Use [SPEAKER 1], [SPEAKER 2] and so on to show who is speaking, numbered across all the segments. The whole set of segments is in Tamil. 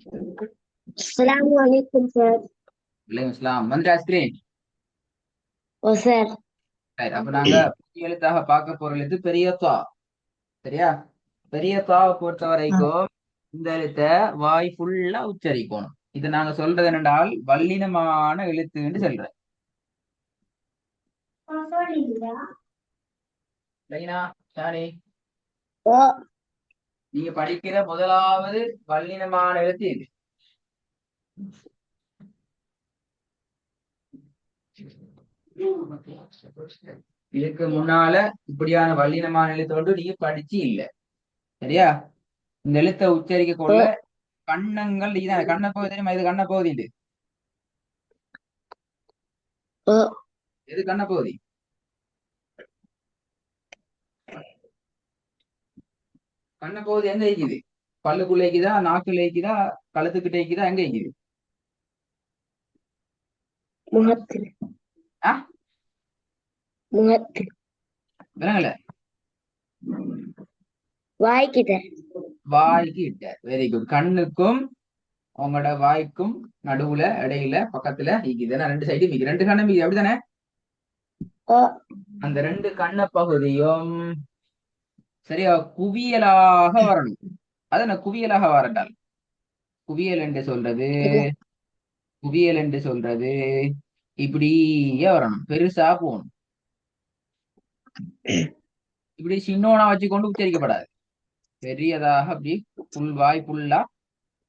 [SPEAKER 1] السلام عليكم سر.
[SPEAKER 2] வலைக்கம் இஸ்லாம் வந்துட்டா ஸ்கிரீன்.
[SPEAKER 1] ஓ சார்.
[SPEAKER 2] ரைட், அப்ப நாங்க புதிய எழுத்தாக பார்க்க போற எழுத்து பெரிய தா. சரியா? பெரிய தாவை பொறுத்த வரைக்கும் இந்த எழுத்தை வாய் ஃபுல்லா உச்சரிக்கணும். இது நாங்க சொல்றது என்னென்றால் வல்லினமான எழுத்துன்னு சொல்றேன். லைனா சாணி,
[SPEAKER 1] ஓ.
[SPEAKER 2] நீங்க படிக்கிற முதலாவது வல்லினமான எழுத்து இது. இதுக்கு முன்னால இப்படியான வல்லினமான எழுத்து ஒன்று நீங்க படிச்சு இல்ல. சரியா? இந்த எழுத்தை உச்சரிக்க
[SPEAKER 1] ஓ.
[SPEAKER 2] கொள்ள கண்ணங்கள் இதுதான் கண்ண பகுதி. தெரியுமா? இது கண்ண பகுதி. இது
[SPEAKER 1] ஓ.
[SPEAKER 2] எது கண்ண பகுதி? கண்ண பகுதி எங்க இருக்குது? பல்லுக்குள்ள இருக்குதா, நாக்குள்ள இருக்குதா, கழுத்துக்கிட்ட இருக்குதா, எங்க இருக்குது?
[SPEAKER 1] முகத்தில்.
[SPEAKER 2] ஆ,
[SPEAKER 1] முகத்தில்.
[SPEAKER 2] விலங்கல.
[SPEAKER 1] வாய்க்கிட்ட.
[SPEAKER 2] வாய்க்கு இட்ட. Very good. கண்ணுக்கும் உங்களோட வாய்க்கும் நடுவுல இடையில பக்கத்துல இருக்குது. ரெண்டு சைடு மிக்கு ரெண்டு கண்ணு மிக்கு, அப்படித்தானே?
[SPEAKER 1] ஓ.
[SPEAKER 2] அந்த ரெண்டு கண்ண பகுதியும் சரியா குவியலாக வரணும். அது என்ன குவியலாக வரட்டால்? குவியல் என்று சொல்றது,
[SPEAKER 1] இல்ல.
[SPEAKER 2] குவியல் என்று சொல்றது இப்படியே வரணும், பெருசா போகணும். இப்படி சின்னோனா வச்சு கொண்டு உச்சரிக்கப்படாது. பெரியதாக அப்படி புல்வாய் புல்லா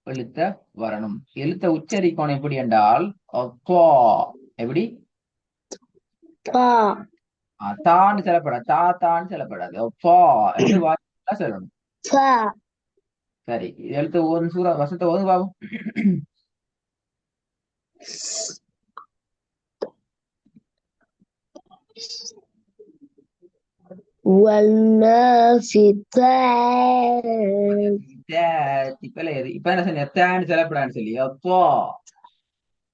[SPEAKER 2] எழுத்த வரணும். எழுத்த உச்சரிக்கணும் எப்படி என்றால் அப்பா. எப்படி?
[SPEAKER 1] பா.
[SPEAKER 2] தான்னு சொல்லப்படாது, தான்னு சொல்லப்படாது. அப்பா என்று வாய்ப்பா சொல்லணும்.
[SPEAKER 1] பா.
[SPEAKER 2] சரி, எழுத்து ஒரு சூறா வசத்தை ஓது பாபு.
[SPEAKER 1] والنافذات.
[SPEAKER 2] இப்ப இப்ப என்ன சொன்ன? தேன்னு சொல்லப்படாதுன்னு சொல்லி அப்போ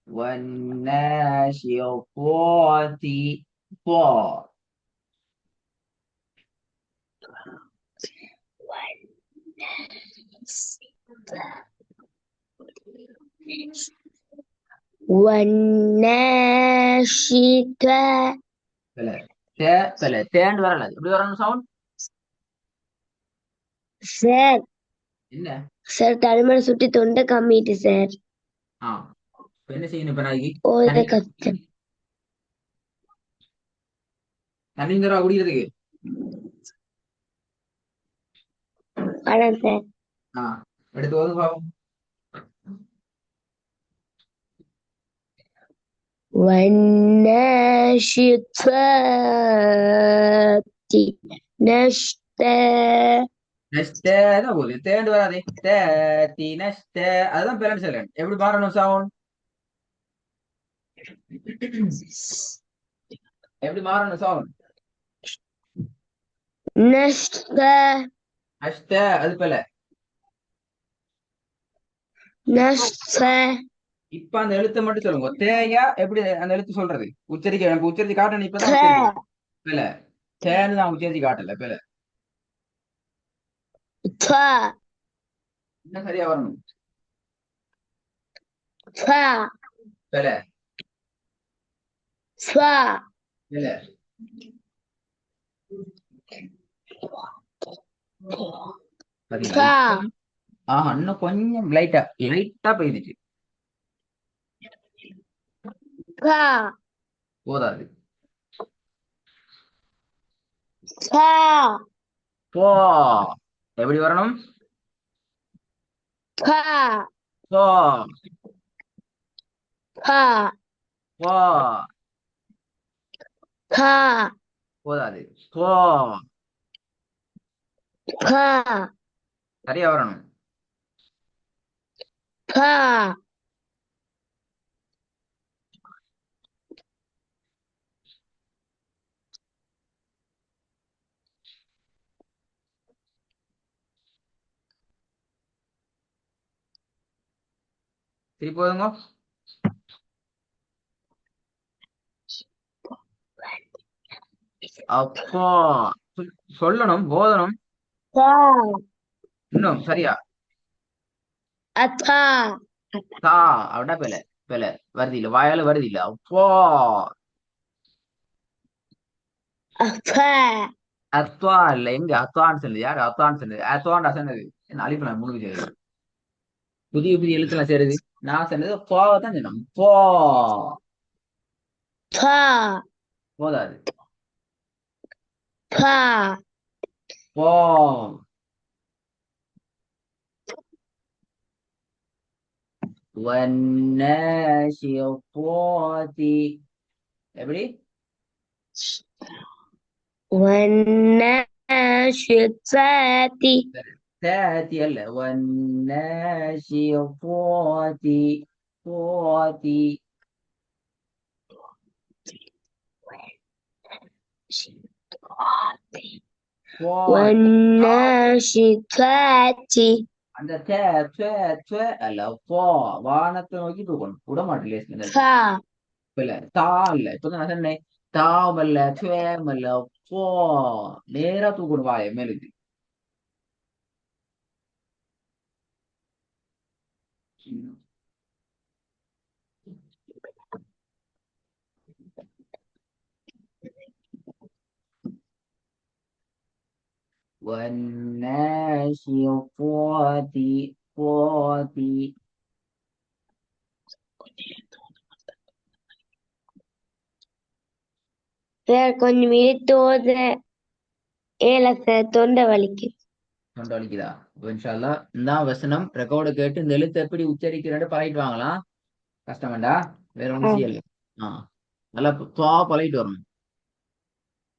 [SPEAKER 2] والناشطات போ.
[SPEAKER 1] والناشطات.
[SPEAKER 2] பல தேன்னு வரல. எப்படி வரணும் சவுண்ட்?
[SPEAKER 1] சார்.
[SPEAKER 2] என்ன?
[SPEAKER 1] சார் தலைமுறை சுட்டி தொண்டை கம்மிட்டு சார்.
[SPEAKER 2] ஆ, இப்ப என்ன செய்யணும்? இப்ப நாளைக்கு
[SPEAKER 1] ஓத
[SPEAKER 2] தண்ணி
[SPEAKER 1] கஷ்டம்.
[SPEAKER 2] தண்ணி தரவா குடிக்கிறதுக்கு?
[SPEAKER 1] அதான் சார்.
[SPEAKER 2] ஆ, எடுத்து ஓது பாப்போம்.
[SPEAKER 1] والناشطات نشطا.
[SPEAKER 2] நெக்ஸ்ட் தான் போகுது. தேண்டு வராதே. The next. அதுதான் பேலன்ஸ் இல்ல. எப்படி மாறணும் சவுண்ட்? எப்படி மாறணும் சவுண்ட்?
[SPEAKER 1] نشطا.
[SPEAKER 2] நெக்ஸ்ட் அது பேல.
[SPEAKER 1] نشطا.
[SPEAKER 2] இப்ப அந்த எழுத்தை மட்டும் சொல்லுங்க. தேயா எப்படி அந்த எழுத்து சொல்றது? உச்சரிக்க எனக்கு உச்சரிச்சு காட்டணும். இப்பதான் உச்சரிக்கணும்.
[SPEAKER 1] ثا.
[SPEAKER 2] பேல. தேன்னு தான் உச்சரிச்சு காட்டல பேல.
[SPEAKER 1] ثا.
[SPEAKER 2] இன்னும் சரியா வரணும்.
[SPEAKER 1] ثا.
[SPEAKER 2] பேல.
[SPEAKER 1] ثا.
[SPEAKER 2] பேல. பாத்தீங்களா
[SPEAKER 1] ثا.
[SPEAKER 2] இப்ப? ஆஹா, இன்னும் கொஞ்சம் லைட்டா லைட்டா பெய்துச்சு.
[SPEAKER 1] ثا.
[SPEAKER 2] போதாது.
[SPEAKER 1] ثا.
[SPEAKER 2] போ. எப்படி வரணும்?
[SPEAKER 1] ثا.
[SPEAKER 2] போ.
[SPEAKER 1] ثا.
[SPEAKER 2] போ.
[SPEAKER 1] ثا.
[SPEAKER 2] போதாது. போ.
[SPEAKER 1] ثا.
[SPEAKER 2] சரியா வரணும்.
[SPEAKER 1] ثا.
[SPEAKER 2] திருப்பி போதுங்க. அப்போ சொல்லணும், போதணும்.
[SPEAKER 1] ثا.
[SPEAKER 2] இன்னும் சரியா.
[SPEAKER 1] அத்தா
[SPEAKER 2] தா அப்படின்னா பிழை பிழை வருது இல்ல வாயால வருது இல்ல அப்போ
[SPEAKER 1] அஃப
[SPEAKER 2] அத்வா இல்ல எங்க அத்வான்னு சொன்னது யாரு அத்வான்னு சொன்னது அத்வான்டா சொன்னது என்ன அழிப்பு நான் முழுக்க செய்யுது புதிய புதிய எழுத்துலாம் சேருது நான் சொன்னது போவை தான் சொன்னோம் போ
[SPEAKER 1] பா
[SPEAKER 2] போதாது
[SPEAKER 1] பா
[SPEAKER 2] போ والناشطات எப்படி
[SPEAKER 1] والناشطات
[SPEAKER 2] تاتي அல்ல والناشطات طاتي طات
[SPEAKER 1] والناشطات
[SPEAKER 2] அந்த தே தே தே அல்ல போ வானத்தை நோக்கி தூக்கணும் விட மாட்டேன் லேஸ்
[SPEAKER 1] பா
[SPEAKER 2] இல்ல தா இல்ல இப்ப நான் சொன்னேன் தாம் அல்ல துவேம் அல்ல போ நேரா தூக்கணும் வாய மேலுக்கு والناشطات طاتي
[SPEAKER 1] சார் கொஞ்சம் இழுத்தோத ஏல சார் தொண்டை வலிக்கு
[SPEAKER 2] தொண்டை வலிக்குதா இன்ஷா அல்லாஹ் இந்த வசனம் ரெக்கார்டு கேட்டு இந்த எழுத்து எப்படி உச்சரிக்கிறேன்னு பழகிட்டு வாங்கலாம் கஷ்டமேண்டா வேற ஒண்ணும் செய்யல நல்லா துவா பழகிட்டு வரணும்